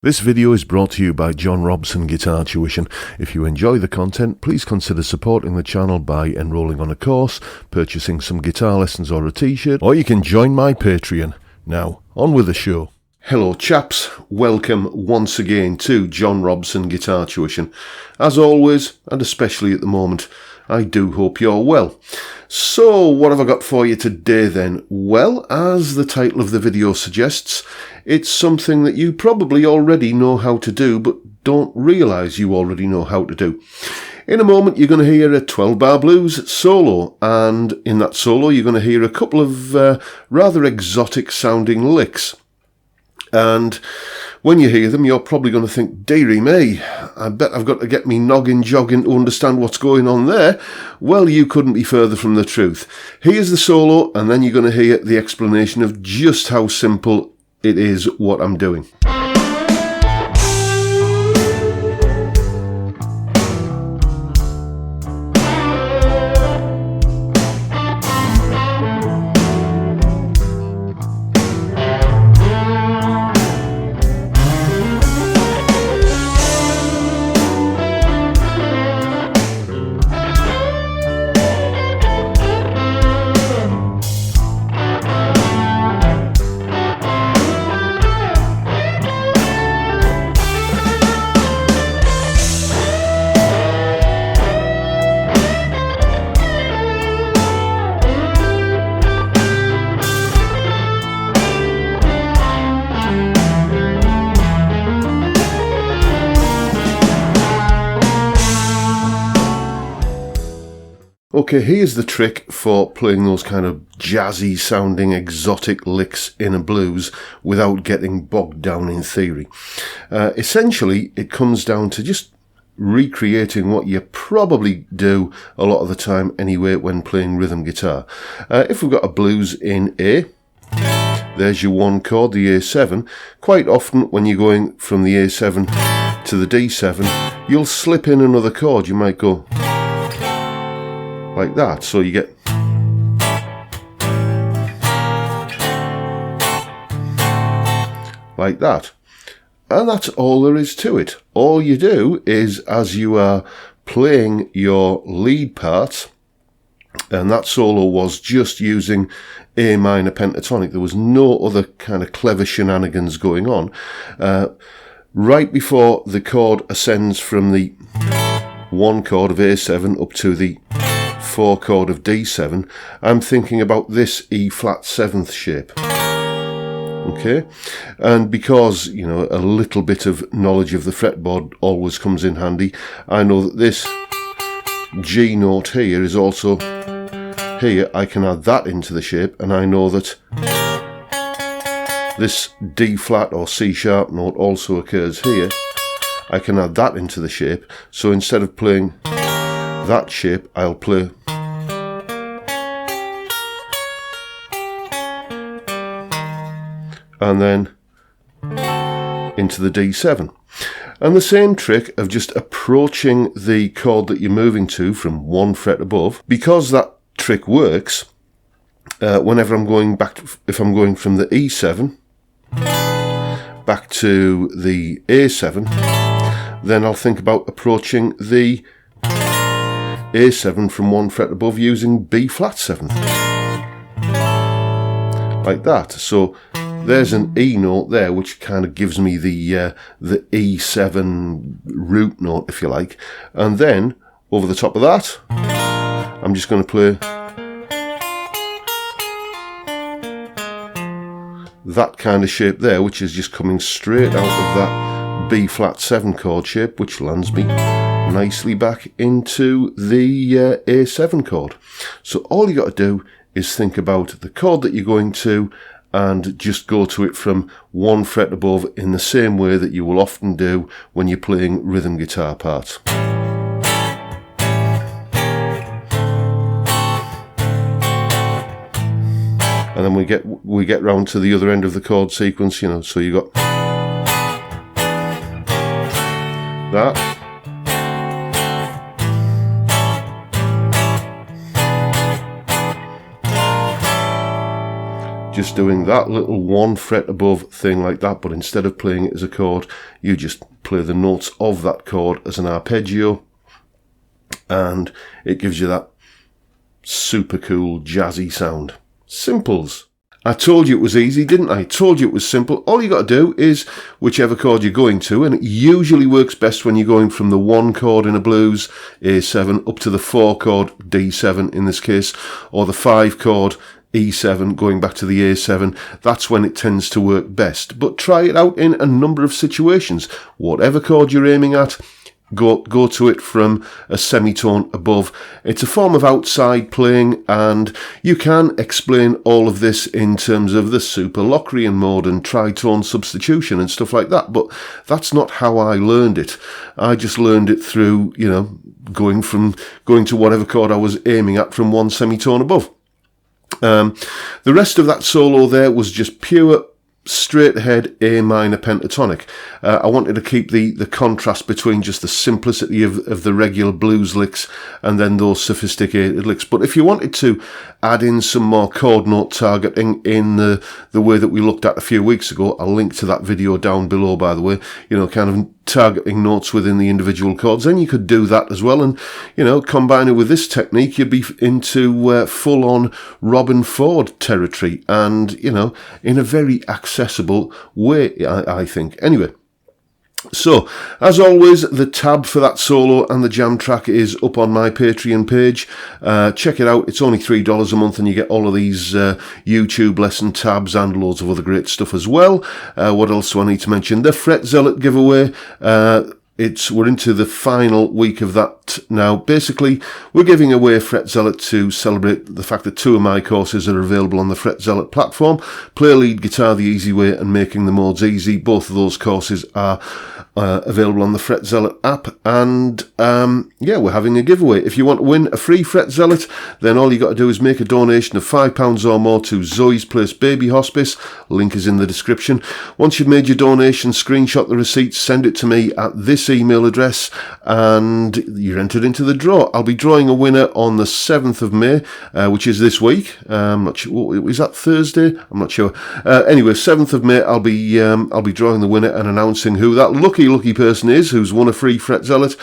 This video is brought to you by John Robson Guitar Tuition. If you enjoy the content, please consider supporting the channel by enrolling on a course, purchasing some guitar lessons or a t-shirt, or you can join my Patreon. Now, on with the show. Hello chaps, welcome once again to John Robson Guitar Tuition. As always, and especially at the moment, I do hope you're well. So, what have I got for you today then? Well, as the title of the video suggests, it's something that you probably already know how to do, but don't realise you already know how to do. In a moment, you're going to hear a 12-bar blues solo, and in that solo, you're going to hear a couple of rather exotic-sounding licks. And when you hear them, you're probably going to think, dearie me, I bet I've got to get me noggin jogging to understand what's going on there. Well, you couldn't be further from the truth. Here's the solo, and then you're going to hear the explanation of just how simple it is what I'm doing. Okay, here's the trick for playing those kind of jazzy sounding exotic licks in a blues without getting bogged down in theory. Essentially, it comes down to just recreating what you probably do a lot of the time anyway when playing rhythm guitar. If we've got a blues in A, there's your one chord, the A7. Quite often when you're going from the A7 to the D7, you'll slip in another chord. You might go like that, so you get like that, and that's all there is to it. All you do is, as you are playing your lead part, and that solo was just using A minor pentatonic, there was no other kind of clever shenanigans going on. Right before the chord ascends from the one chord of A7 up to the 4 chord of D7, I'm thinking about this E flat 7th shape. Okay, and because, you know, a little bit of knowledge of the fretboard always comes in handy, I know that this G note here is also here. I can add that into the shape, and I know that this D flat or C sharp note also occurs here. I can add that into the shape, so instead of playing that shape, I'll play and then into the D7. And the same trick of just approaching the chord that you're moving to from one fret above, because that trick works, whenever I'm going back, if I'm going from the E7 back to the A7, then I'll think about approaching the A7 from one fret above using B flat 7th, like that. So there's an E note there, which kind of gives me the E7 root note, if you like, and then over the top of that, I'm just going to play that kind of shape there, which is just coming straight out of that B flat 7 chord shape, which lands me nicely back into the A7 chord. So all you got to do is think about the chord that you're going to and just go to it from one fret above in the same way that you will often do when you're playing rhythm guitar parts. And then we get round to the other end of the chord sequence, you know, so you got that. just doing that little 1 fret above thing like that, but instead of playing it as a chord, you just play the notes of that chord as an arpeggio, and it gives you that super cool jazzy sound. Simples. I told you it was easy, didn't I? I told you it was simple. All you got to do is whichever chord you're going to, and it usually works best when you're going from the 1 chord in a blues, A7, up to the 4 chord, D7 in this case, or the 5 chord, E7, going back to the A7. That's when it tends to work best. But try it out in a number of situations. Whatever chord you're aiming at, go to it from a semitone above. It's a form of outside playing, and you can explain all of this in terms of the super Locrian mode and tritone substitution and stuff like that, but that's not how I learned it. I just learned it through, you know, going to whatever chord I was aiming at from 1 semitone above. The rest of that solo there was just pure straight ahead A minor pentatonic. I wanted to keep the contrast between just the simplicity of the regular blues licks and then those sophisticated licks. But if you wanted to add in some more chord note targeting in the way that we looked at a few weeks ago, I'll link to that video down below, by the way, you know, kind of targeting notes within the individual chords, then you could do that as well. And, you know, combine it with this technique, you'd be into full-on Robin Ford territory, and, you know, in a very accessible way, I think. Anyway, so, as always, the tab for that solo and the jam track is up on my Patreon page. Check it out. It's only $3 a month, and you get all of these YouTube lesson tabs and loads of other great stuff as well. What else do I need to mention? The Fret Zealot giveaway. We're into the final week of that now. Basically, we're giving away Fret Zealot to celebrate the fact that 2 of my courses are available on the Fret Zealot platform. Play lead guitar the easy way and making the modes easy. Both of those courses are available on the Fret Zealot app, and yeah, we're having a giveaway. If you want to win a free Fret Zealot, then all you got to do is make a donation of £5 or more to Zoe's Place Baby Hospice. Link is in the description. Once you've made your donation, screenshot the receipt, send it to me at this email address, and you're entered into the draw. I'll be drawing a winner on the 7th of May, which is this week. I'm not sure, is that Thursday? I'm not sure. Anyway, 7th of May, I'll be drawing the winner and announcing who that lucky person is who's won a free Fret Zealot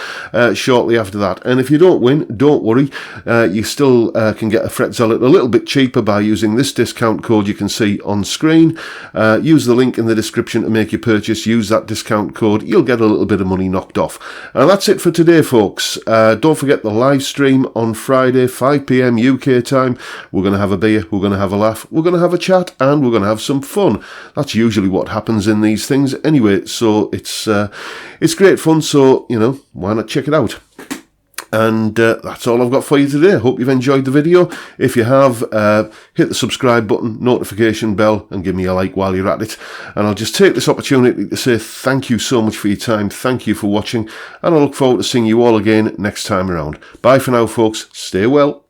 shortly after that. And if you don't win, don't worry, you still can get a Fret Zealot a little bit cheaper by using this discount code you can see on screen. Use the link in the description to make your purchase. Use that discount code, you'll get a little bit of money knocked off. And that's it for today, folks. Don't forget the live stream on Friday, 5 PM UK time. We're going to have a beer, we're going to have a laugh, we're going to have a chat, and we're going to have some fun. That's usually what happens in these things anyway, so it's great fun, so, you know, why not check it out? And that's all I've got for you today. Hope you've enjoyed the video. If you have, hit the subscribe button, notification bell, and give me a like while you're at it. And I'll just take this opportunity to say thank you so much for your time. Thank you for watching, and I look forward to seeing you all again next time around. Bye for now, folks. Stay well.